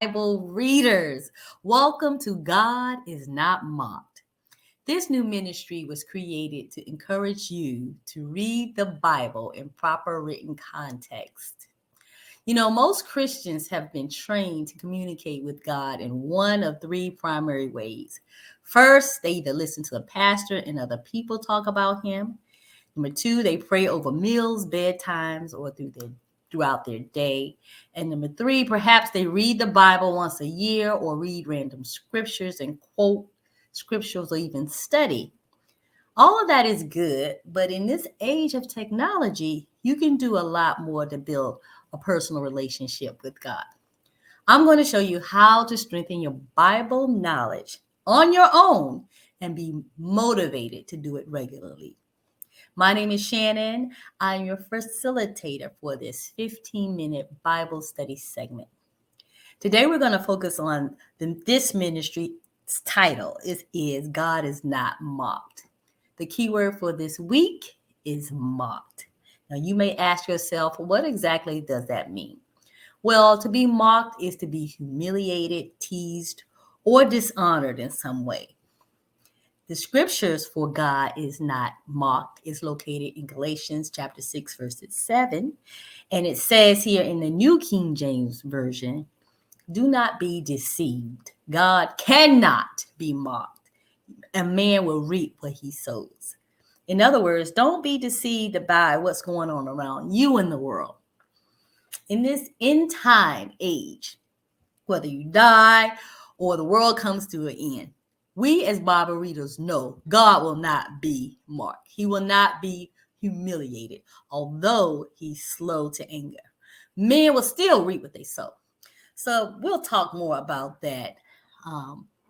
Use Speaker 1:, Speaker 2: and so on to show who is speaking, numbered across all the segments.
Speaker 1: Bible readers. Welcome to God is Not Mocked. This new ministry was created to encourage you to read the Bible in proper written context. Most Christians have been trained to communicate with God in one of three primary ways. First, they either listen to a pastor and other people talk about him. Number two, they pray over meals, bedtimes, or throughout their day. And number three, perhaps they read the Bible once a year or read random scriptures and quote scriptures or even study. All of that is good, but in this age of technology, you can do a lot more to build a personal relationship with God. I'm going to show you how to strengthen your Bible knowledge on your own and be motivated to do it regularly. My name is Shannon. I'm your facilitator for this 15-minute Bible study segment. Today we're going to focus on this ministry's title is God is Not Mocked. The key word for this week is mocked. Now you may ask yourself, what exactly does that mean? Well, to be mocked is to be humiliated, teased, or dishonored in some way. The scriptures for God is not mocked is located in Galatians chapter 6, verses 7. And it says here in the New King James Version, do not be deceived. God cannot be mocked. A man will reap what he sows. In other words, don't be deceived by what's going on around you in the world. In this end time age, whether you die or the world comes to an end, we as Bible readers know God will not be mocked. He will not be humiliated, although he's slow to anger. Men will still reap what they sow. So we'll talk more about that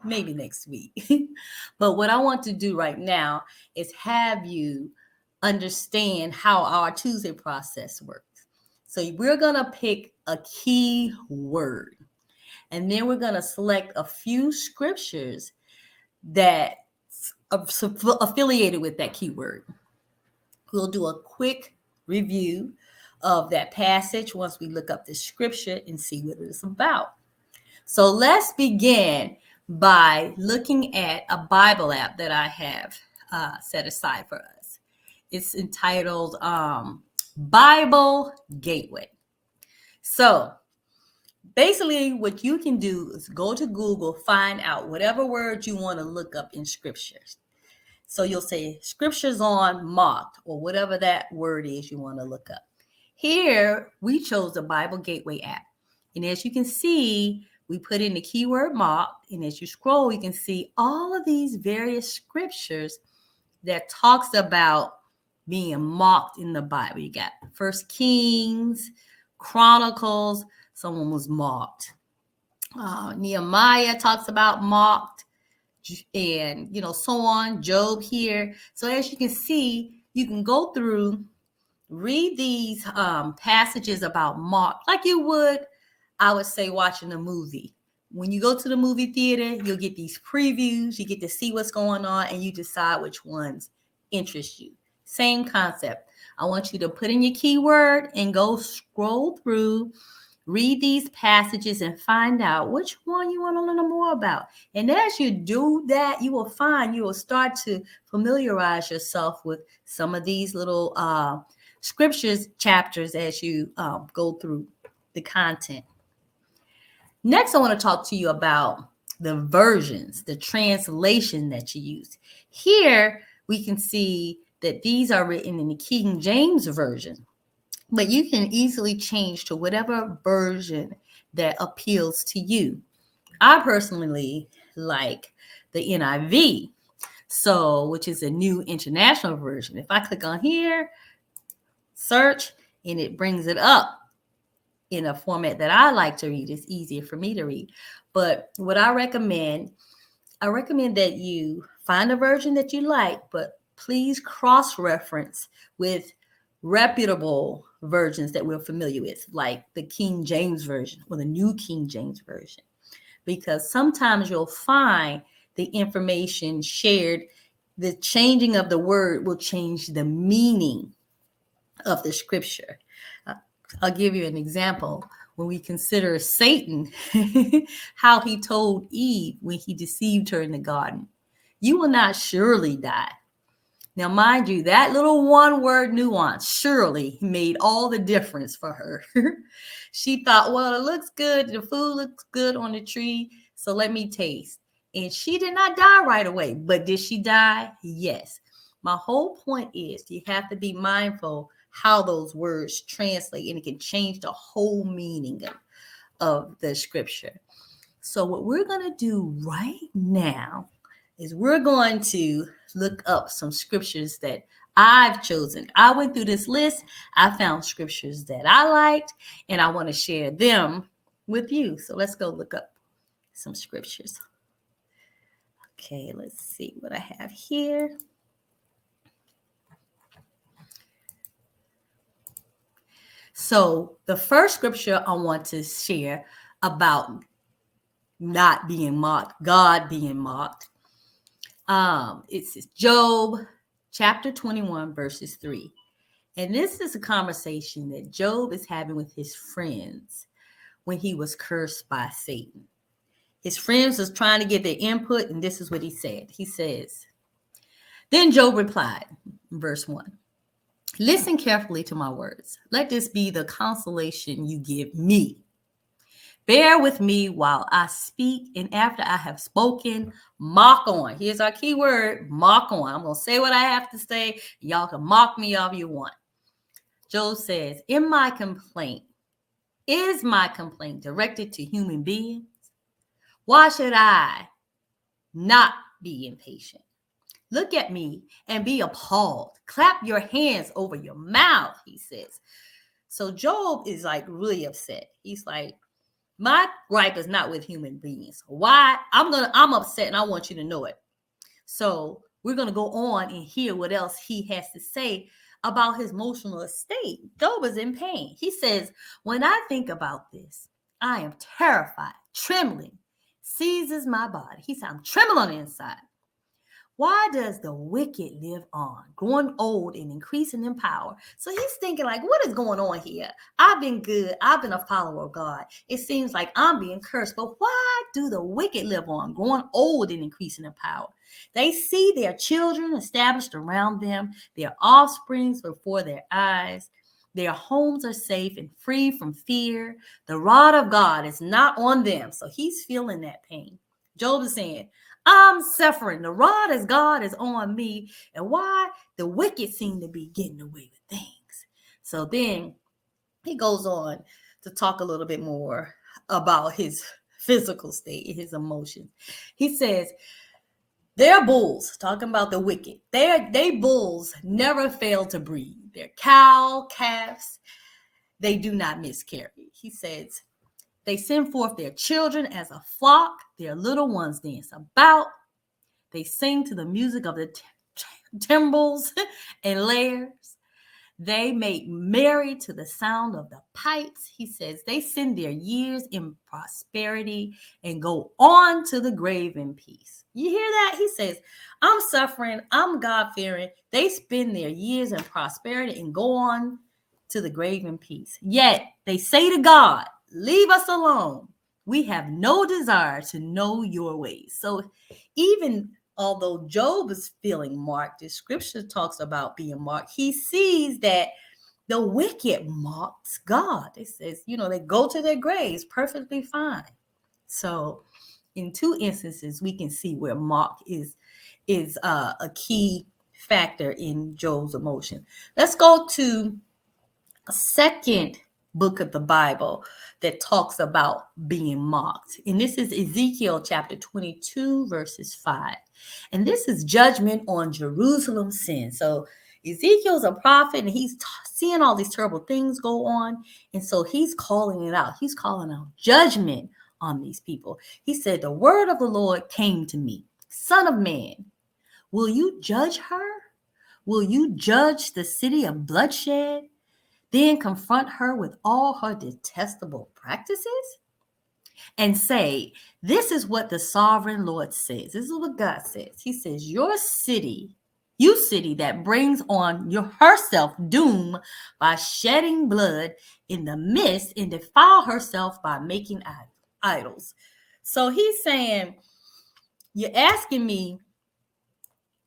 Speaker 1: maybe next week. But what I want to do right now is have you understand how our Tuesday process works. So we're going to pick a key word, and then we're going to select a few scriptures that are affiliated with that keyword. We'll do a quick review of that passage once we look up the scripture and see what it's about. So let's begin by looking at a Bible app that I have set aside for us. It's entitled Bible Gateway. So basically, what you can do is go to Google, find out whatever word you want to look up in scriptures. So you'll say scriptures on mocked or whatever that word is you want to look up. Here, we chose the Bible Gateway app. And as you can see, we put in the keyword mocked. And as you scroll, you can see all of these various scriptures that talks about being mocked in the Bible. You got First Kings, Chronicles, someone was mocked. Nehemiah talks about mocked, and so on. Job here. So as you can see, you can go through, read these passages about mocked like you would, I would say, watching a movie. When you go to the movie theater, you'll get these previews. You get to see what's going on, and you decide which ones interest you. Same concept. I want you to put in your keyword and go scroll through, read these passages and find out which one you want to learn more about. And as you do that, you will start to familiarize yourself with some of these little scriptures chapters as you go through the content. Next, I want to talk to you about the versions, the translation that you use. Here, we can see that these are written in the King James Version. But you can easily change to whatever version that appeals to you. I personally like the NIV, which is a new international version. If I click on here, search, and it brings it up in a format that I like to read. It's easier for me to read. But what I recommend that you find a version that you like, but please cross-reference with reputable versions that we're familiar with, like the King James Version or the New King James Version, because sometimes you'll find the information shared, the changing of the word will change the meaning of the scripture. I'll give you an example. when we consider Satan, how he told Eve when he deceived her in the garden, you will not surely die. Now, mind you, that little one word nuance surely made all the difference for her. She thought, well, it looks good. The food looks good on the tree. So let me taste. And she did not die right away. But did she die? Yes. My whole point is you have to be mindful how those words translate, and it can change the whole meaning of the scripture. So what we're going to do right now is we're going to look up some scriptures that I've chosen. I went through this list. I found scriptures that I liked, and I want to share them with you. So let's go look up some scriptures. Okay, let's see what I have here. So the first scripture I want to share about not being mocked, God being mocked. It's Job chapter 21, verses 3. And this is a conversation that Job is having with his friends when he was cursed by Satan. His friends was trying to get their input, and this is what he said. He says, then Job replied, verse 1, listen carefully to my words. Let this be the consolation you give me. Bear with me while I speak, and after I have spoken, mock on. Here's our key word, mock on. I'm going to say what I have to say. Y'all can mock me all you want. Job says, is my complaint directed to human beings? Why should I not be impatient? Look at me and be appalled. Clap your hands over your mouth, he says. So Job is like really upset. He's like, my gripe is not with human beings. Why? I'm upset, and I want you to know it. So we're going to go on and hear what else he has to say about his emotional state. Job is in pain. He says, when I think about this, I am terrified, trembling, seizes my body. He said, I'm trembling on the inside. Why does the wicked live on, growing old and increasing in power? So he's thinking like, what is going on here? I've been good. I've been a follower of God. It seems like I'm being cursed. But why do the wicked live on, growing old and increasing in power? They see their children established around them, their offsprings before their eyes. Their homes are safe and free from fear. The rod of God is not on them. So he's feeling that pain. Job is saying, I'm suffering. The rod of God is on me. And why? The wicked seem to be getting away with things. So then he goes on to talk a little bit more about his physical state, his emotions. He says, their bulls, talking about the wicked, they bulls never fail to breed. Their calves, they do not miscarry. He says, they send forth their children as a flock. Their little ones dance about. They sing to the music of the timbrels and lyres. They make merry to the sound of the pipes. He says they spend their years in prosperity and go on to the grave in peace. You hear that? He says, I'm suffering. I'm God-fearing. They spend their years in prosperity and go on to the grave in peace. Yet they say to God, leave us alone. We have no desire to know your ways. So even although Job is feeling marked, the scripture talks about being marked, he sees that the wicked mocks God. It says, they go to their graves perfectly fine. So in two instances, we can see where mock is a key factor in Job's emotion. Let's go to a second book of the Bible that talks about being mocked. And this is Ezekiel chapter 22, verses 5. And this is judgment on Jerusalem's sin. So Ezekiel's a prophet, and he's seeing all these terrible things go on. And so he's calling it out. He's calling out judgment on these people. He said, the word of the Lord came to me. Son of man, will you judge her? Will you judge the city of bloodshed? Then confront her with all her detestable practices and say, this is what the sovereign Lord says. This is what God says. He says, your city You city that brings on herself doom by shedding blood in the midst and defile herself by making idols. So he's saying, you're asking me,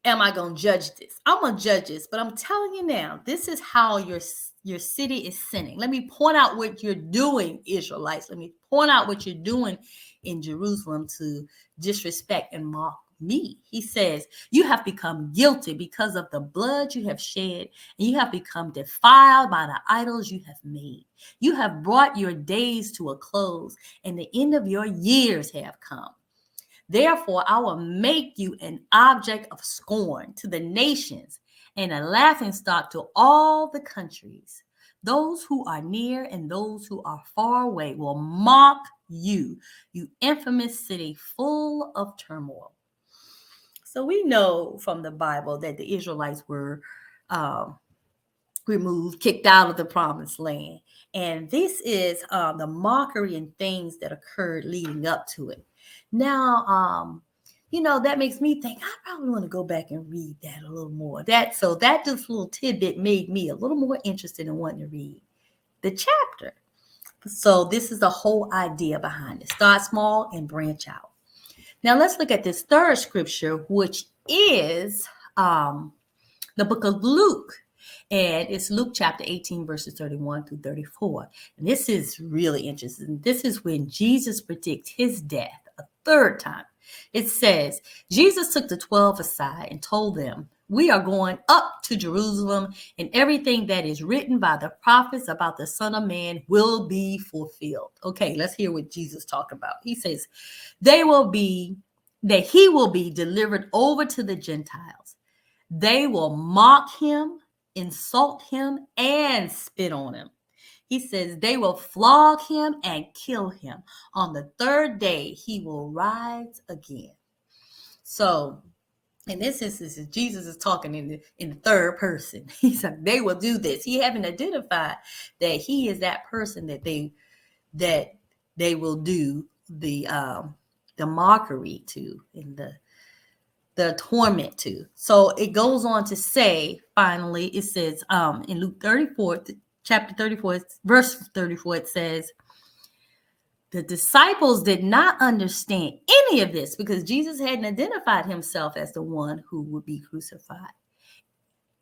Speaker 1: am I going to judge this? I'm going to judge this, but I'm telling you now, this is how your city is sinning. Let me point out what you're doing, Israelites. Let me point out what you're doing in Jerusalem to disrespect and mock me. He says, you have become guilty because of the blood you have shed, and you have become defiled by the idols you have made. You have brought your days to a close, and the end of your years have come. Therefore, I will make you an object of scorn to the nations and a laughingstock to all the countries. Those who are near and those who are far away will mock you, you infamous city full of turmoil. So we know from the Bible that the Israelites were removed, kicked out of the promised land. And this is the mockery and things that occurred leading up to it. Now, that makes me think I probably want to go back and read that a little more. That just little tidbit made me a little more interested in wanting to read the chapter. So this is the whole idea behind it. Start small and branch out. Now let's look at this third scripture, which is the book of Luke. And it's Luke chapter 18, verses 31 through 34. And this is really interesting. This is when Jesus predicts his death a third time. It says, Jesus took the 12 aside and told them, we are going up to Jerusalem, and everything that is written by the prophets about the Son of Man will be fulfilled. Okay, let's hear what Jesus talked about. He says, he will be delivered over to the Gentiles. They will mock him, insult him, and spit on him. He says they will flog him and kill him. On the third day, he will rise again. So, in this instance, Jesus is talking in the third person. He said they will do this. He haven't identified that he is that person that they will do the mockery to and the torment to. So it goes on to say, finally, it says in Luke 34, chapter 34, verse 34, it says, the disciples did not understand any of this because Jesus hadn't identified himself as the one who would be crucified.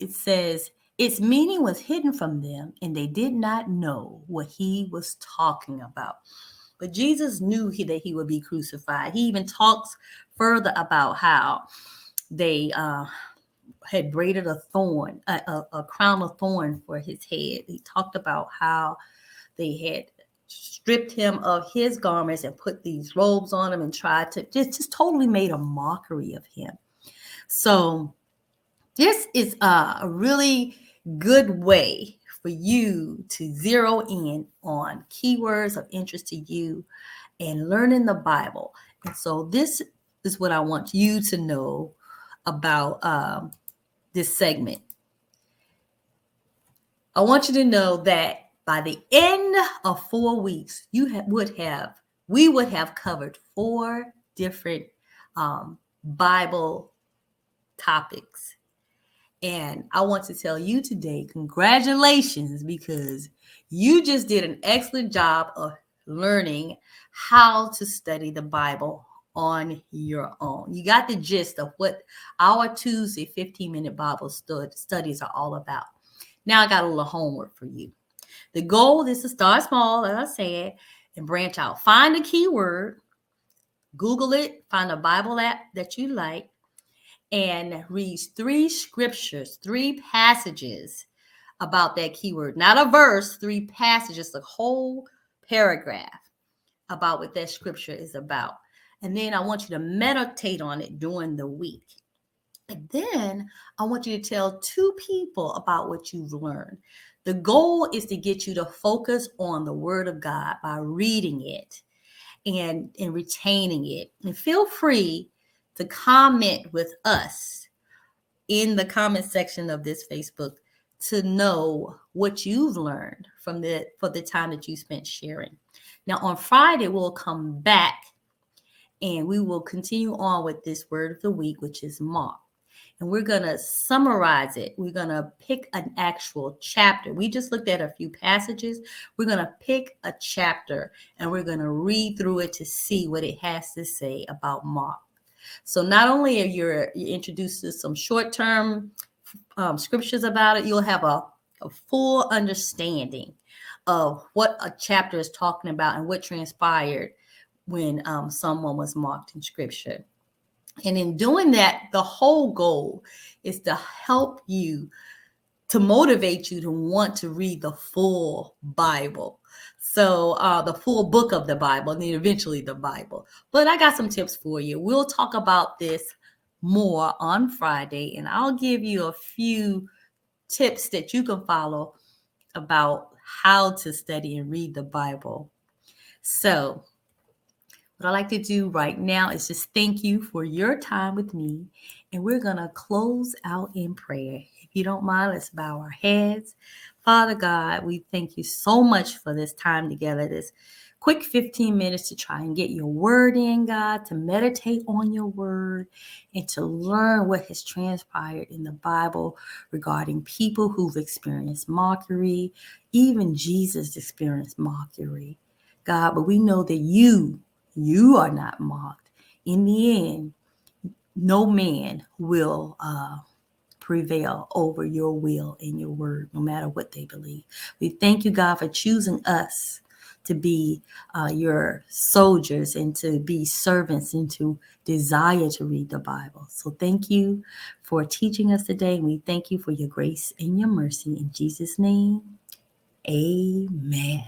Speaker 1: It says, its meaning was hidden from them and they did not know what he was talking about. But Jesus knew that he would be crucified. He even talks further about how they had braided a crown of thorn for his head. He talked about how they had stripped him of his garments and put these robes on him and tried to just totally made a mockery of him. So this is a really good way for you to zero in on keywords of interest to you and learning the Bible. And so this is what I want you to know about this segment. I want you to know that by the end of 4 weeks, we would have covered 4 different Bible topics. And I want to tell you today, congratulations, because you just did an excellent job of learning how to study the Bible on your own. You got the gist of what our Tuesday 15-minute Bible studies are all about. Now I got a little homework for you. The goal is to start small, as I said, and branch out. Find a keyword, Google it, find a Bible app that you like, and read 3 scriptures, 3 passages about that keyword. Not a verse, 3 passages, a whole paragraph about what that scripture is about. And then I want you to meditate on it during the week. And then I want you to tell 2 people about what you've learned. The goal is to get you to focus on the Word of God by reading it and retaining it. And feel free to comment with us in the comment section of this Facebook to know what you've learned for the time that you spent sharing. Now on Friday, we'll come back and we will continue on with this word of the week, which is mock. and we're going to summarize it. We're going to pick an actual chapter. We just looked at a few passages. We're going to pick a chapter and we're going to read through it to see what it has to say about Mark. So not only are you introduced to some short-term scriptures about it, you'll have a full understanding of what a chapter is talking about and what transpired when someone was marked in scripture. And in doing that, the whole goal is to help you, to motivate you to want to read the full Bible. So the full book of the Bible, and then eventually the Bible. But I got some tips for you. We'll talk about this more on Friday, and I'll give you a few tips that you can follow about how to study and read the Bible. So what I like to do right now is just thank you for your time with me. And we're going to close out in prayer. If you don't mind, let's bow our heads. Father God, we thank you so much for this time together, this quick 15 minutes to try and get your word in, God, to meditate on your word and to learn what has transpired in the Bible regarding people who've experienced mockery. Even Jesus experienced mockery, God, but we know that you are not mocked. In the end, no man will prevail over your will and your word, no matter what they believe. We thank you, God, for choosing us to be your soldiers and to be servants and to desire to read the Bible. So thank you for teaching us today. We thank you for your grace and your mercy. In Jesus' name, amen.